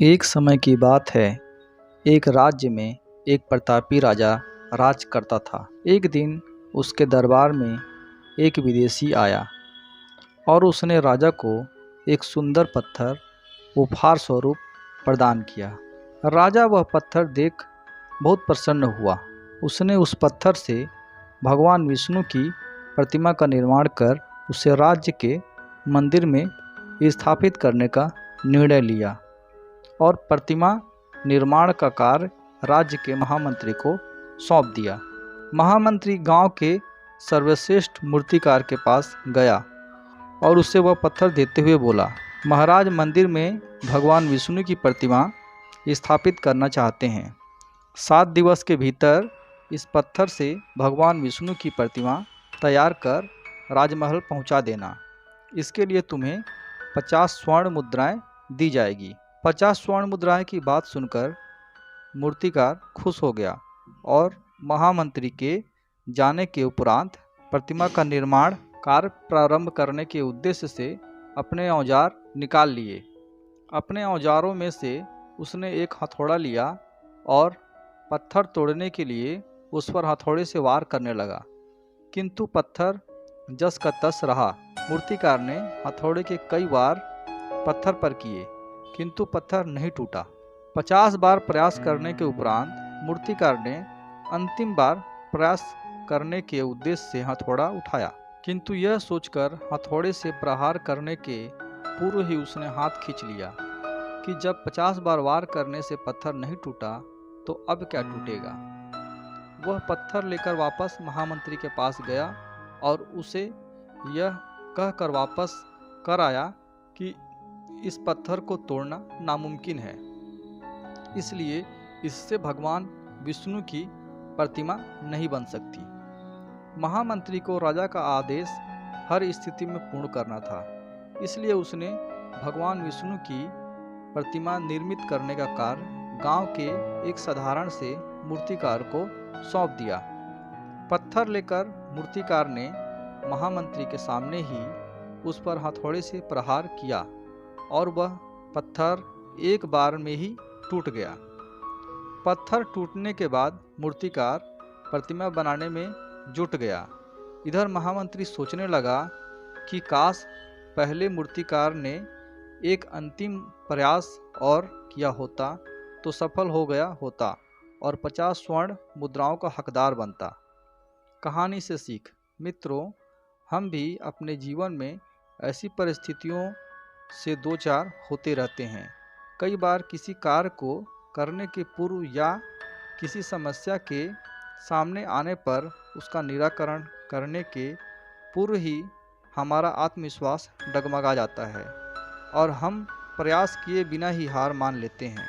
एक समय की बात है। एक राज्य में एक प्रतापी राजा राज करता था। एक दिन उसके दरबार में एक विदेशी आया और उसने राजा को एक सुंदर पत्थर उपहार स्वरूप प्रदान किया। राजा वह पत्थर देख बहुत प्रसन्न हुआ। उसने उस पत्थर से भगवान विष्णु की प्रतिमा का निर्माण कर उसे राज्य के मंदिर में स्थापित करने का निर्णय लिया और प्रतिमा निर्माण का कार्य राज्य के महामंत्री को सौंप दिया। महामंत्री गांव के सर्वश्रेष्ठ मूर्तिकार के पास गया और उसे वह पत्थर देते हुए बोला, महाराज, मंदिर में भगवान विष्णु की प्रतिमा स्थापित करना चाहते हैं। 7 दिवस के भीतर इस पत्थर से भगवान विष्णु की प्रतिमा तैयार कर राजमहल पहुंचा देना। इसके लिए तुम्हें 50 स्वर्ण मुद्राएं दी जाएगी। 50 स्वर्ण मुद्राएं की बात सुनकर मूर्तिकार खुश हो गया और महामंत्री के जाने के उपरांत प्रतिमा का निर्माण कार्य प्रारंभ करने के उद्देश्य से अपने औजार निकाल लिए। अपने औजारों में से उसने एक हथौड़ा लिया और पत्थर तोड़ने के लिए उस पर हथौड़े से वार करने लगा, किंतु पत्थर जस का तस रहा। मूर्तिकार ने हथौड़े के कई वार पत्थर पर किए, किंतु पत्थर नहीं टूटा। 50 बार प्रयास करने के उपरांत मूर्तिकार ने अंतिम बार प्रयास करने के उद्देश्य से हथौड़ा उठाया, किंतु यह सोचकर हथौड़े से प्रहार करने के पूर्व ही उसने हाथ खींच लिया कि जब 50 बार वार करने से पत्थर नहीं टूटा तो अब क्या टूटेगा। वह पत्थर लेकर वापस महामंत्री के पास गया और उसे यह कहकर वापस कर आया कि इस पत्थर को तोड़ना नामुमकिन है, इसलिए इससे भगवान विष्णु की प्रतिमा नहीं बन सकती। महामंत्री को राजा का आदेश हर स्थिति में पूर्ण करना था, इसलिए उसने भगवान विष्णु की प्रतिमा निर्मित करने का कार्य गांव के एक साधारण से मूर्तिकार को सौंप दिया। पत्थर लेकर मूर्तिकार ने महामंत्री के सामने ही उस पर हथौड़े से प्रहार किया और वह पत्थर एक बार में ही टूट गया। पत्थर टूटने के बाद मूर्तिकार प्रतिमा बनाने में जुट गया। इधर महामंत्री सोचने लगा कि काश पहले मूर्तिकार ने एक अंतिम प्रयास और किया होता तो सफल हो गया होता और 50 स्वर्ण मुद्राओं का हकदार बनता। कहानी से सीख। मित्रों, हम भी अपने जीवन में ऐसी परिस्थितियों से दो चार होते रहते हैं। कई बार किसी कार्य को करने के पूर्व या किसी समस्या के सामने आने पर उसका निराकरण करने के पूर्व ही हमारा आत्मविश्वास डगमगा जाता है और हम प्रयास किए बिना ही हार मान लेते हैं।